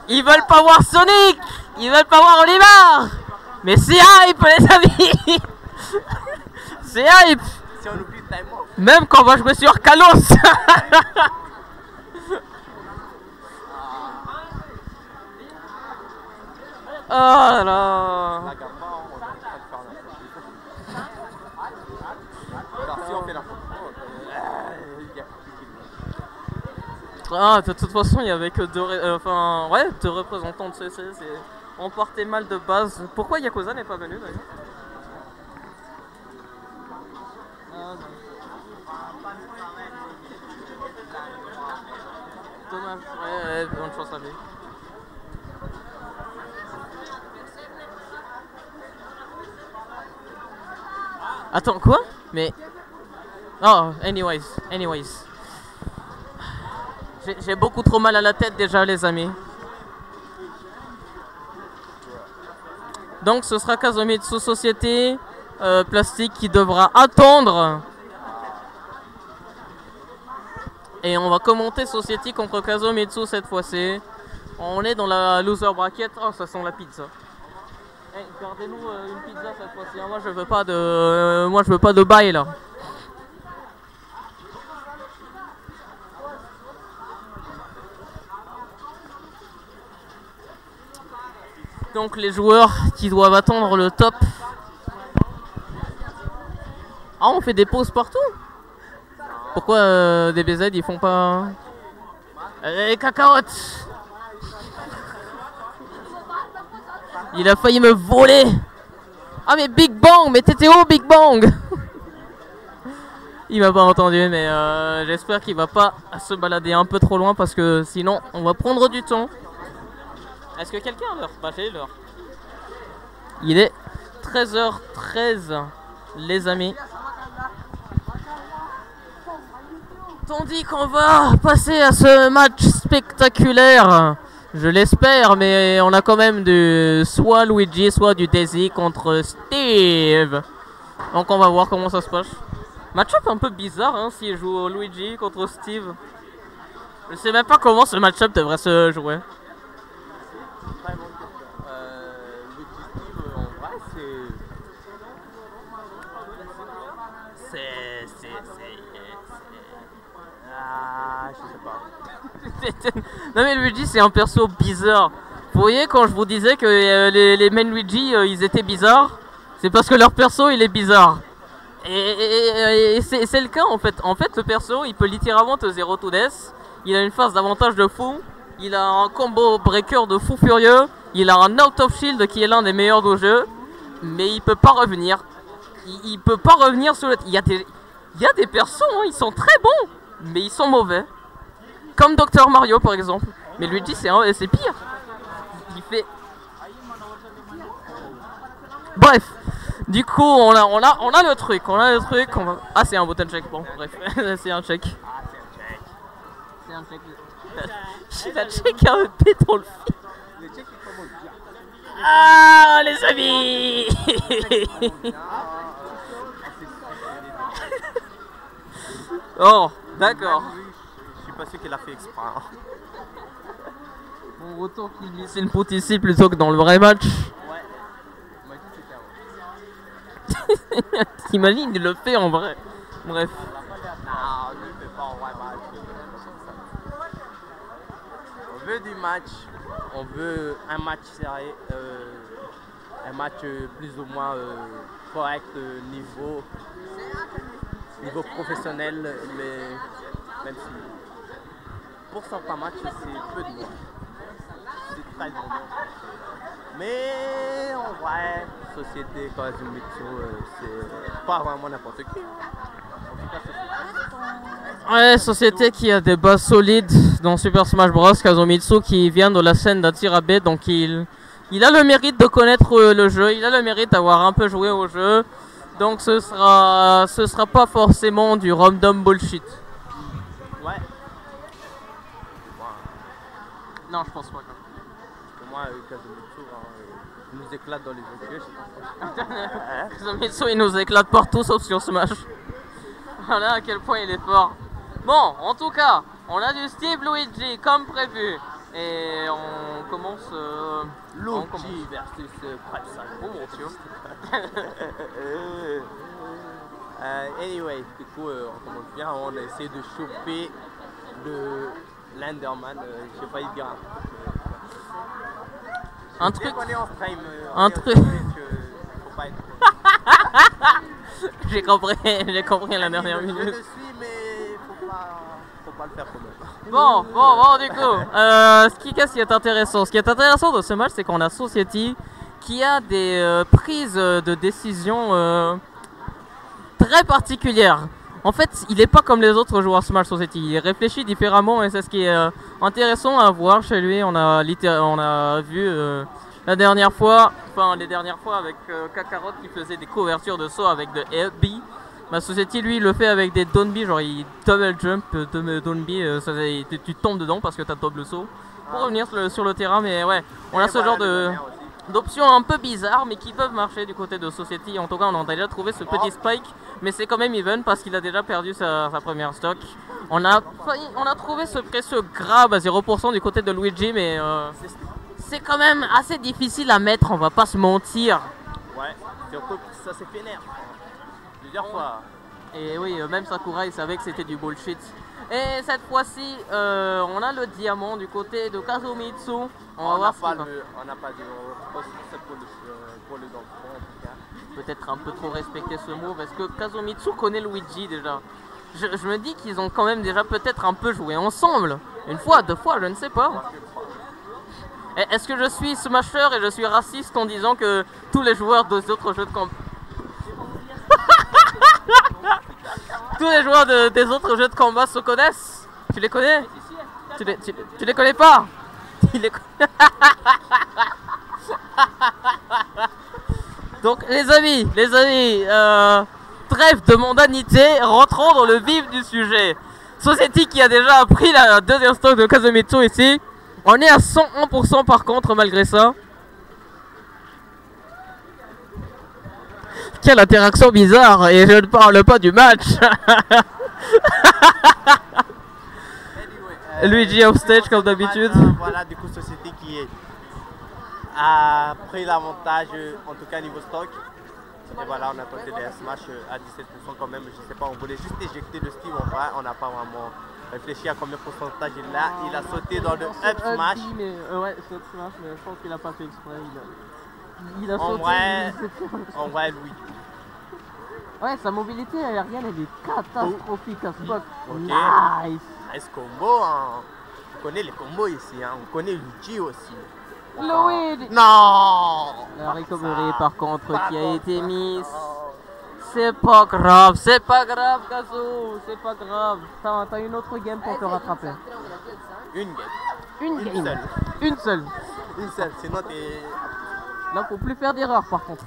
Ils veulent pas voir Sonic. Ils veulent pas voir Olimar. Mais c'est hype les amis. C'est hype. Même quand on va jouer sur Kalos. Oh là là. Ah, de toute façon, il y avait que deux représentants de CC. On partait mal de base. Pourquoi Yakuza n'est pas venu d'ailleurs? Dommage. Ouais, bonne chance à lui. Attends, quoi? Mais... Oh, anyways. J'ai beaucoup trop mal à la tête déjà, les amis. Donc ce sera Kazumitsu Société Plastique qui devra attendre. Et on va commenter Société contre Kazumitsu cette fois-ci. On est dans la loser bracket. Oh, ça sent la pizza. Hey, gardez-nous une pizza cette fois-ci. Moi je veux pas de bail là. Donc les joueurs qui doivent attendre le top. Ah, on fait des pauses partout? Pourquoi DBZ ils font pas... Les cacahuètes. Il a failli me voler. Ah mais Big Bang, mais t'étais où Big Bang? Il m'a pas entendu, mais j'espère qu'il va pas se balader un peu trop loin parce que sinon on va prendre du temps. Est-ce que quelqu'un a l'heure? Bah j'ai l'heure. Il est 13h13 les amis. Tandis qu'on va passer à ce match spectaculaire. Je l'espère, mais on a quand même du soit Luigi, soit du Daisy contre Steve. Donc on va voir comment ça se passe. Match-up un peu bizarre hein, s'il joue Luigi contre Steve. Je sais même pas comment ce match-up devrait se jouer. Ah, je sais pas. Non mais Luigi c'est un perso bizarre. Vous voyez quand je vous disais que les main Luigi ils étaient bizarres, c'est parce que leur perso il est bizarre. Et c'est le cas en fait. En fait le perso il peut littéralement te 0 to death. Il a une phase d'avantage de fou. Il a un combo breaker de fou furieux. Il a un out of shield qui est l'un des meilleurs du jeu. Mais il peut pas revenir. Il peut pas revenir sur le... Il y a des persos hein, ils sont très bons. Mais ils sont mauvais. Comme Dr Mario par exemple. Mais Luigi c'est pire. Il fait... Bref. Du coup on a le truc. Ah c'est un button check. Bon bref. C'est un check. C'est un check. Il a check un EP dans le film. Ah les amis. Oh d'accord. Je suis pas sûr qu'il a fait exprès. Bon autant qu'il glisse une pote ici plutôt que dans le vrai match. T'imagines il le fait en vrai. Bref. On veut du match. On veut un match sérieux. Un match plus ou moins correct niveau professionnel, mais même si pour certains matchs c'est peu de monde. C'est très bon. Mais en vrai, Société Kazumitsu, c'est pas vraiment n'importe qui. Ouais, Société qui a des bases solides dans Super Smash Bros. Kazumitsu qui vient de la scène d'Atirabe, donc il a le mérite de connaître le jeu, il a le mérite d'avoir un peu joué au jeu. Donc ce sera pas forcément du random bullshit. Ouais. Non, je pense pas. Pour moi, Kazumitsu, il nous éclate dans les autres jeux. Kazumitsu, il nous éclate partout sauf sur Smash. Voilà à quel point il est fort. Bon, en tout cas, on a du Steve Luigi comme prévu. Et on commence... Loki versus Prepside. Oh mon dieu. Anyway, du coup, on commence bien. On a essayé de choper le Landerman. J'ai failli dire un truc. On est en stream. Un truc. Faut pas être... J'ai compris la dernière minute. Je le suis, mais faut pas le faire quand même. Bon, du coup, qu'est-ce qui est intéressant? Ce qui est intéressant dans ce match, c'est qu'on a Society qui a des prises de décision très particulières. En fait, il n'est pas comme les autres joueurs Smash Society. Il réfléchit différemment et c'est ce qui est intéressant à voir chez lui. On a vu la dernière fois, les dernières fois avec Kakarot qui faisait des couvertures de saut avec de B. Ma Society, lui, il le fait avec des down B, genre il double jump, down B, tu tombes dedans parce que tu as double saut pour revenir sur le terrain. Mais ouais, on a ce genre d'options un peu bizarres mais qui peuvent marcher du côté de Society. En tout cas, on a déjà trouvé ce petit spike, mais c'est quand même even parce qu'il a déjà perdu sa première stock. On a trouvé ce précieux grab à 0% du côté de Luigi, mais c'est quand même assez difficile à mettre, on va pas se mentir. Ouais, surtout que ça s'est fait nerf plusieurs fois. Et oui, même Sakura il savait que c'était du bullshit. Et cette fois-ci, on a le diamant du côté de Kazumitsu. On n'a pas de pour le dans le fond, en tout cas. Peut-être un peu trop respecter ce move. Est-ce que Kazumitsu connaît Luigi déjà? Je me dis qu'ils ont quand même déjà peut-être un peu joué ensemble. Une fois, deux fois, je ne sais pas. Est-ce que je suis smasher et je suis raciste en disant que tous les joueurs des autres jeux de combat... Tous les joueurs des autres jeux de combat se connaissent? Tu les connais? Tu les connais pas? Donc les amis, trêve de mondanité, rentrons dans le vif du sujet. Society qui a déjà pris la deuxième stock de Kazumitsu ici. On est à 101% par contre malgré ça. Quelle interaction bizarre, et je ne parle pas du match. Luigi off stage comme d'habitude. Voilà, du coup Society qui a pris l'avantage, en tout cas niveau stock. Et voilà, on a tenté des smash à 17% quand même. Je sais pas, on voulait juste éjecter le Steve en vrai. On n'a pas vraiment réfléchi à combien de pourcentage il a. Il a sauté dans le up smash. Ouais, c'est up smash, mais je pense qu'il a pas fait exprès. Il a en sauté. vrai, oui. Ouais, sa mobilité aérienne elle est catastrophique à ce spot. Okay. Nice. Nice combo, hein. On connaît les combos ici, hein. On connaît Luigi aussi. Luigi. Non. La recovery par contre qui a été mise. C'est pas grave, Kazu, c'est pas grave. T'as une autre game pour te rattraper. Une seule, sinon t'es... Là faut plus faire d'erreur par contre.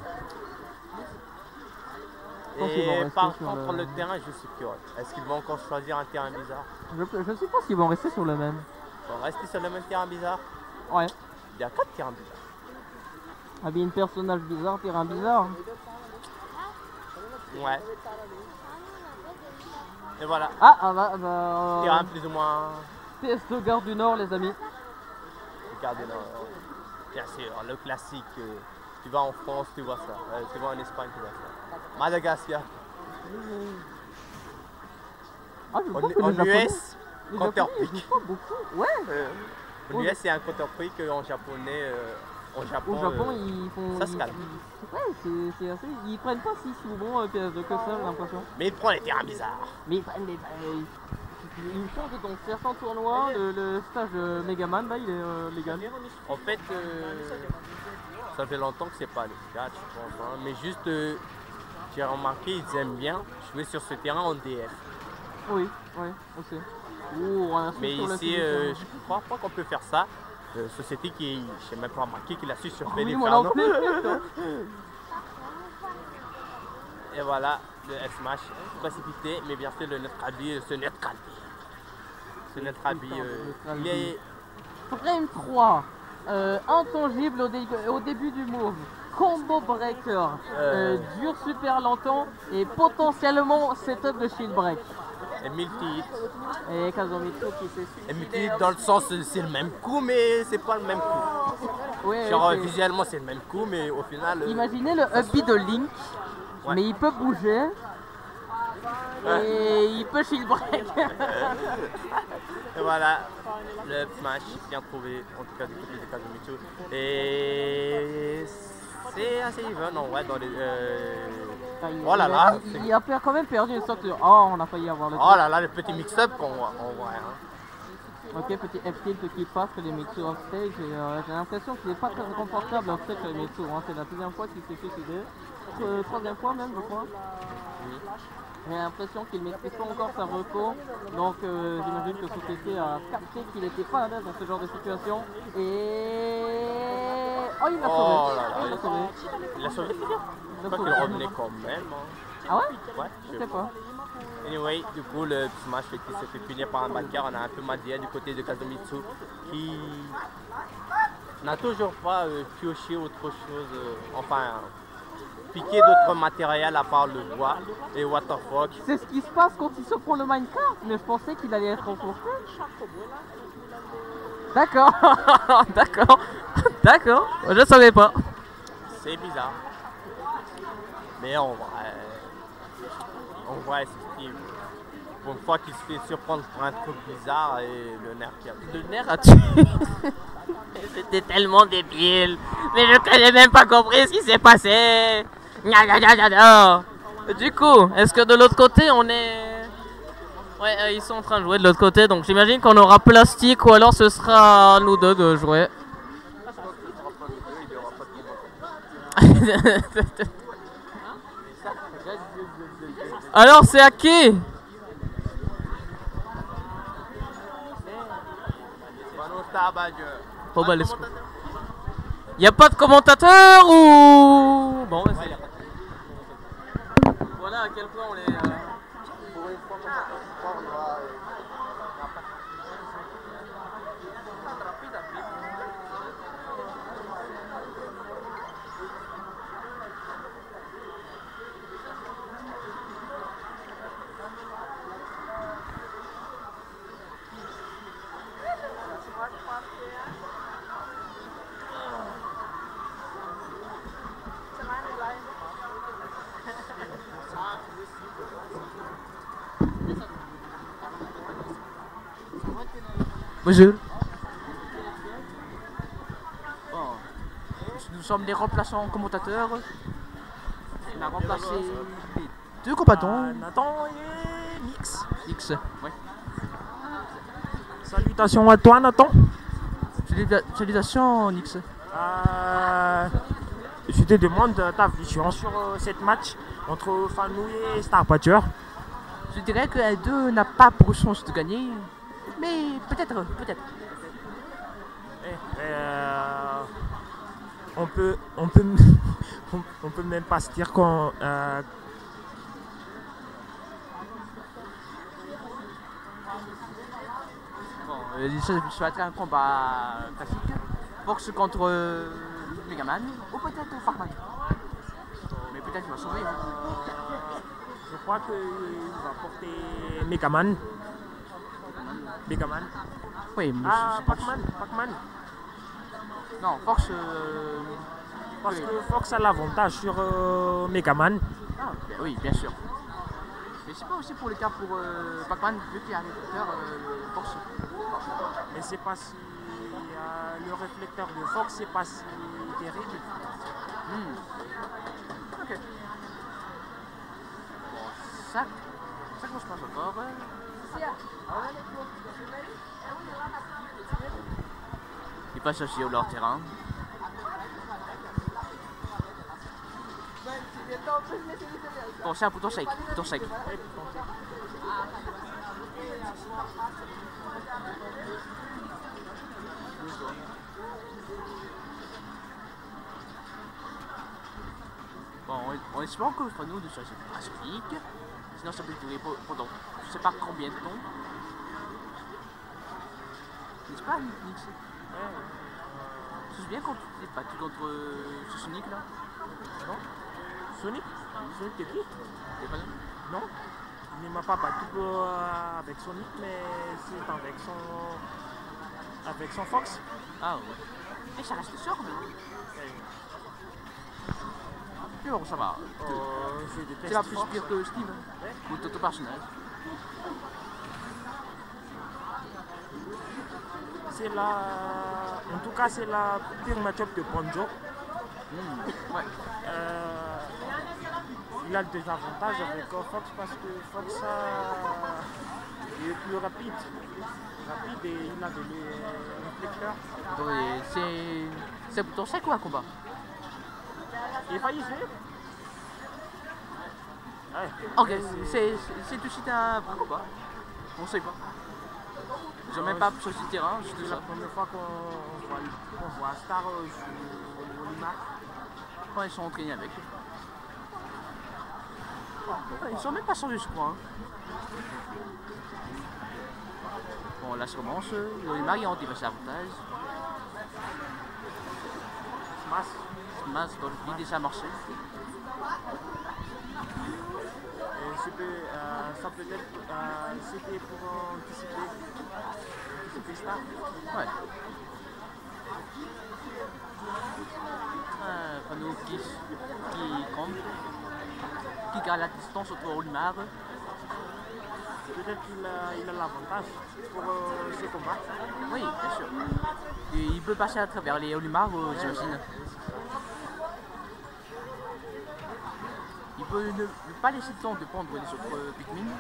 Et par contre le terrain je suis curieux. Est-ce qu'ils vont encore choisir un terrain bizarre? Je suppose qu'ils vont rester sur le même. Ils vont rester sur le même terrain bizarre? Ouais. Il y a 4 terrains bizarres. Habille une personnage bizarre, terrain bizarre. Ouais. Et voilà. Terrain plus ou moins... PS de Gare du Nord les amis. Gare du Nord. Bien sûr, le classique. Tu vas en France, tu vois ça. Tu vas en Espagne, tu vois ça. Madagascar. En US, counterpick. Ouais. En US, c'est un counterpick en japonais. Au Japon, ils font. Ça se calme. Ouais, c'est assez. Ils prennent pas si souvent PS2 que ça, j'ai l'impression. Mais ils prennent les terrains bizarres. Mais ils prennent il change dans certains tournois. Le stage Megaman, là, il est légal. En fait, ça fait longtemps que c'est pas le cas, je pense. Hein. Mais juste, j'ai remarqué, ils aiment bien jouer sur ce terrain en DF. Oui, on sait. Mais ici, je crois pas qu'on peut faire ça. Société qui, je sais même pas remarqué qu'il a su surfer les fernos. Et voilà, le F-Smash, précipité, mais bien sûr le Netrabi, ce Netrabi, il est... Frame 3, intangible au début du move, combo breaker, dure super longtemps et potentiellement setup de shield break. Et multi-hit. Et Kazumitsu qui s'est suicidé. Et multi-hit dans le sens, c'est le même coup, mais c'est pas le même coup. Ouais, Genre ouais, visuellement c'est le même coup, mais au final... Imaginez le upbeat de Link, Ouais. mais il peut bouger. Et il peut shield break. Et voilà, le smash bien trouvé, en tout cas du côté de Kazumitsu. Et c'est assez even, non, ouais, dans les... Oh là là, Il a quand même perdu une sorte de... Oh, on a failli avoir le... Oh là là, le petit mix-up qu'on voit, hein. Ok, petit F-tilt qui passe sur les Mitsu off stage. J'ai l'impression qu'il n'est pas très confortable off stage sur les Mitsu. Hein. C'est la deuxième fois qu'il s'est suicidé. Troisième fois même, je crois. J'ai l'impression qu'il ne maîtrise pas encore sa reco. Donc j'imagine que Sukeke a capté qu'il n'était pas à l'aise dans ce genre de situation. Et... Oh, il l'a sauvé. Oh là là, Il l'a sauvé. Il l'a sauvé, Il je l'a crois sauvé. qu'il revenait quand même. Hein. Ah ouais? Ouais, Je sais pas. Anyway, du coup, le smash qui s'est fait punir par un backer, on a un peu Madia du côté de Kazumitsu qui n'a toujours pas pioché autre chose, piqué d'autres matériels à part le bois et Waterfog. C'est ce qui se passe quand il se prend le minecart, mais je pensais qu'il allait être renforcé. D'accord, d'accord, d'accord, je savais pas. C'est bizarre. Mais en vrai, c'est Steve. Pour une fois qu'il se fait surprendre par un truc bizarre et le nerf qui a... Le nerf a tué. C'était tellement débile. Mais je n'ai même pas compris ce qui s'est passé. Du coup, est-ce que de l'autre côté on est... Ouais, ils sont en train de jouer de l'autre côté, donc j'imagine qu'on aura plastique ou alors ce sera à nous deux de jouer. Alors c'est à qui? Oh bah laisse. Y a pas de commentateur ou... Bon, ouais, voilà à quel point on est... Bonjour. Bon, nous sommes des remplaçants commentateurs. On a remplacé les deux combattants. Nathan et Nix. X. Ouais. Salutations à toi, Nathan. Salutations, Nix. Je te demande ta vision sur cette match entre Fanou et Starpatcher. Je dirais que les deux n'a pas pour chance de gagner. Mais peut-être. On peut même pas se dire qu'on Ça va être un combat classique. Fox contre Megaman ou peut-être Farman. Mais peut-être qu'il va sauver. je crois qu'il va porter Megaman. Oui, mais Pac-Man. Non, Fox. Parce que Fox a l'avantage sur Megaman. Ah, oui, bien sûr. Mais c'est pas aussi pour le cas pour Pac-Man, vu qu'il y a un réflecteur Fox. Mais c'est pas si le réflecteur de Fox, c'est pas si terrible. Ok. Bon, ça que moi je pense encore. Il passe aussi au leur terrain. Bon, c'est un bouton shake. Bon, on espère que Fanou ne soit pas physique. Sinon ça peut durer pendant je sais pas combien de temps. N'est-ce pas, Nix? Tu te souviens quand tu t'es battu contre ce Sonic là? Non? Sonic t'es qui? T'es pas là? Non. Il ne m'a pas battu avec Sonic, mais c'est avec son Fox. Ah ouais. Et ça reste sûr, mais bon, ça va. C'est la plus pire que Steve, ou ton personnage. C'est la... En tout cas, c'est la pire match-up de Banjo. Ouais. Il a des avantages avec Fox parce que Fox il est plus rapide. Et il a des réflecteurs. C'est plutôt sec ou un combat? Il est failli jouer. Ouais. Ok, c'est tout de suite un bon combat. On sait pas. Ils ont même pas choisi le terrain, juste C'est ça. la première fois qu'on voit Star jouer au Olimar. Quand ils sont entraînés avec. Ils sont même pas changés, je crois. Hein. Bon, là, ça commence. L'Olimar, il a anti-vache avantage. Smash, dans le vide, et ça a marché. Ça peut être c'était pour anticiper Star. Ouais. Un panneau qui campe, qui garde la distance autour de Olimar. Peut-être qu'il a l'avantage pour ce combat. Oui, bien sûr. Et il peut passer à travers les Olimar, j'imagine. Il peut ne pas laisser le temps de prendre les autres Pikmin.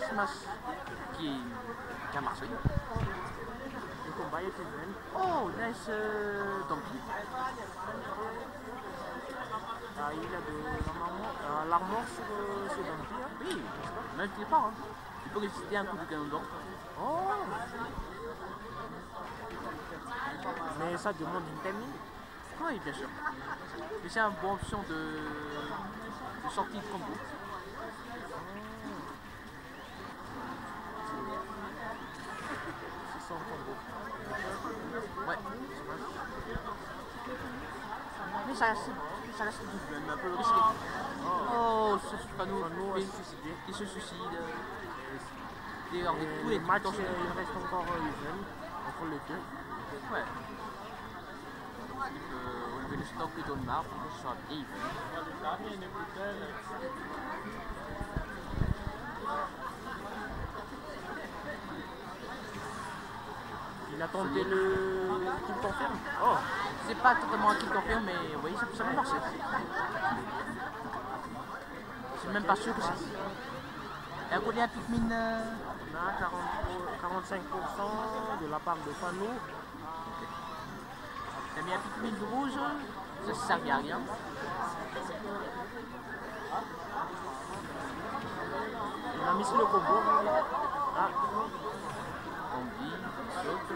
Smash qui a marché. Le combat est bien. Oh, nice Dumpy. Il a de l'armor sur Dumpy. Hein. Oui, même qu'il est pas. Hein. Il peut résister un coup de canon d'or. Oh. Mais ça demande une timing. Oui, bien sûr. Mais c'est une bonne option de sortie de combo. C'est son combo. Ouais. Mais ça reste même un peu risqué. Oh, ce panneau il se suicide. D'ailleurs, tous les matchs, il reste encore even entre les deux. Ouais. Au niveau du stock de Donmar, pour que ce soit bien even. Il a tenté le kill confirme. Oh, C'est pas totalement un kill confirme, mais oui, ça peut marcher. Je suis même pas sûr que c'est. Et à combien Pikmin on a 45% de la part de Fano. T'as mis un Pikmin rouge, ça ne servait à rien. Il a mis sur le combo. Ah. Combi, saute.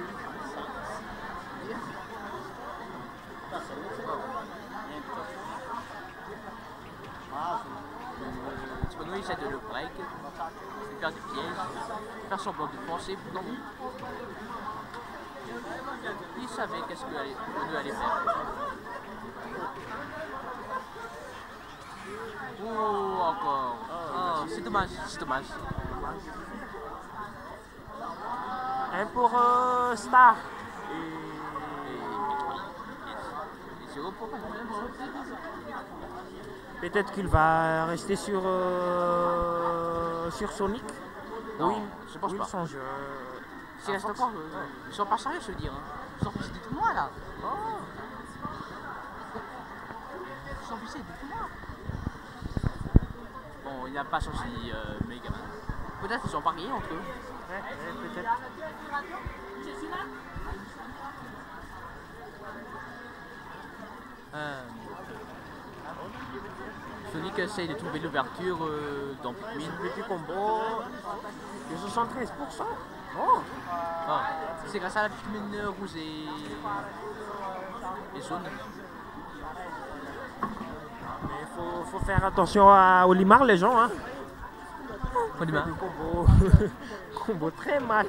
Spano essaie de le break, de faire des pièges, faire semblant de penser, non. Il savait qu'est-ce que Spano allait faire. Oh, encore. Oh, c'est dommage, c'est dommage. Un pour Star. Et zéro pour Peut-être qu'il va rester sur Sonic. Non, Oui, je pense pas. Change, S'il reste encore, ils sont pas sérieux, je veux dire. Ils sont pissés du tournoi là. Oh. Ils sont pissés du tournoi. Bon, il n'a pas choisi Megaman. Peut-être qu'ils ont parié entre eux. Ouais, peut-être. Sonic essaye de trouver l'ouverture dans Pikmin. Petit combo de 73%. Oh. Ah, c'est grâce à la Pikmin rouge et jaune. Mais faut faire attention à Olimar, les gens. Hein. Olimar. Combo, combo très mal.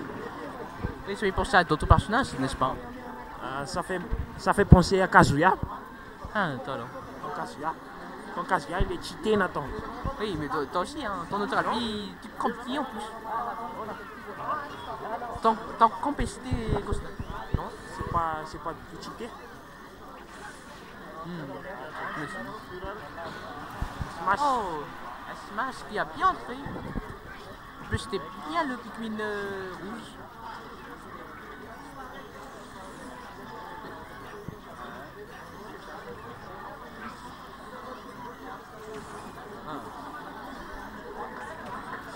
Ils sont pensés à d'autres personnages, n'est-ce pas? Ça fait penser à Kazuya. Ah, attends alors. Kazuya. Ton casse-gars, il est cheaté, Nathan. Oui, mais toi aussi, hein. Ton autothérapie, tu te crampes en plus. Ton compécité est constant. Non, c'est pas du tout cheaté. Merci. Smash. Oh, un smash qui a bien fait. En plus, c'était bien le Pikmin rouge.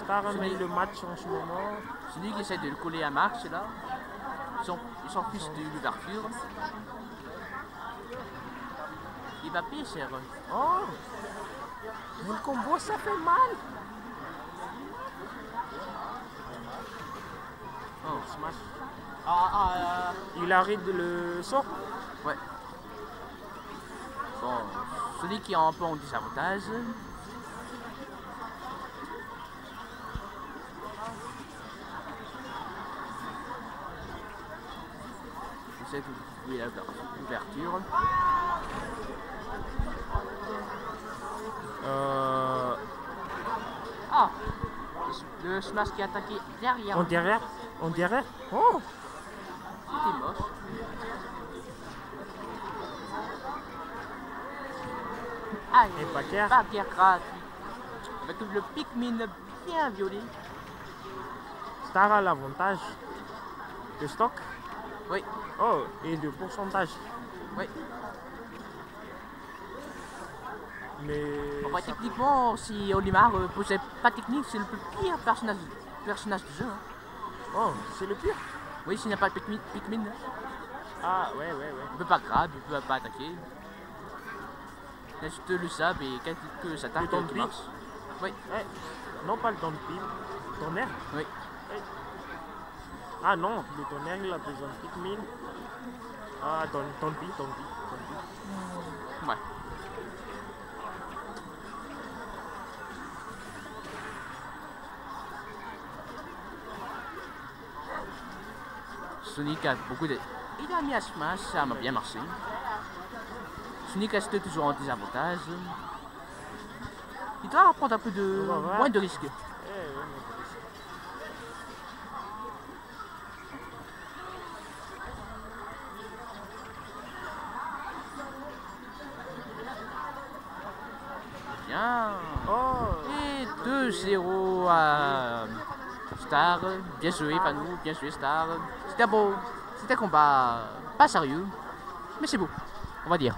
Star mène le match en ce moment. Celui qui essaie de le coller à Marx, là. Ils s'en fichent de l'ouverture. Il va payer cher. Oh, mais le combo, ça fait mal. Oh. Smash. Il arrête le sort. Ouais. Bon, celui qui est un peu en désavantage. J'essaie de trouver l'ouverture. Ah, le smash qui a attaqué derrière. On dirait. Oh, C'était moche. Aïe, et bagarre. bagarre gratuite. Avec le Pikmin bien violé. Star a l'avantage de stock. Oui, Oh, et de pourcentage. oui. Mais Enfin, techniquement, si Olimar possède pas technique, c'est le pire personnage du jeu. Hein. oh, c'est le pire. Oui, s'il n'y a pas de Pikmin, Ah, ouais. il peut pas grab, il peut pas attaquer. Il y a juste le sab et quelques attaques Le ton qui de marchent. Oui, Eh, non, pas le tonnerre. oui. Ah non, le tonnerre, il a besoin de Pikmin. Ah, ton pi. Ouais. Sonic a beaucoup de... Il a mis à Smash, ça m'a bien marché. Sonic reste toujours en désavantage. Il doit prendre un peu de... On va voir. moins de risques. Bien. Oh, Et 2-0 à Star. Bien joué, Panou. Bien joué, Star. C'était beau. C'était un combat pas sérieux. Mais c'est beau, on va dire.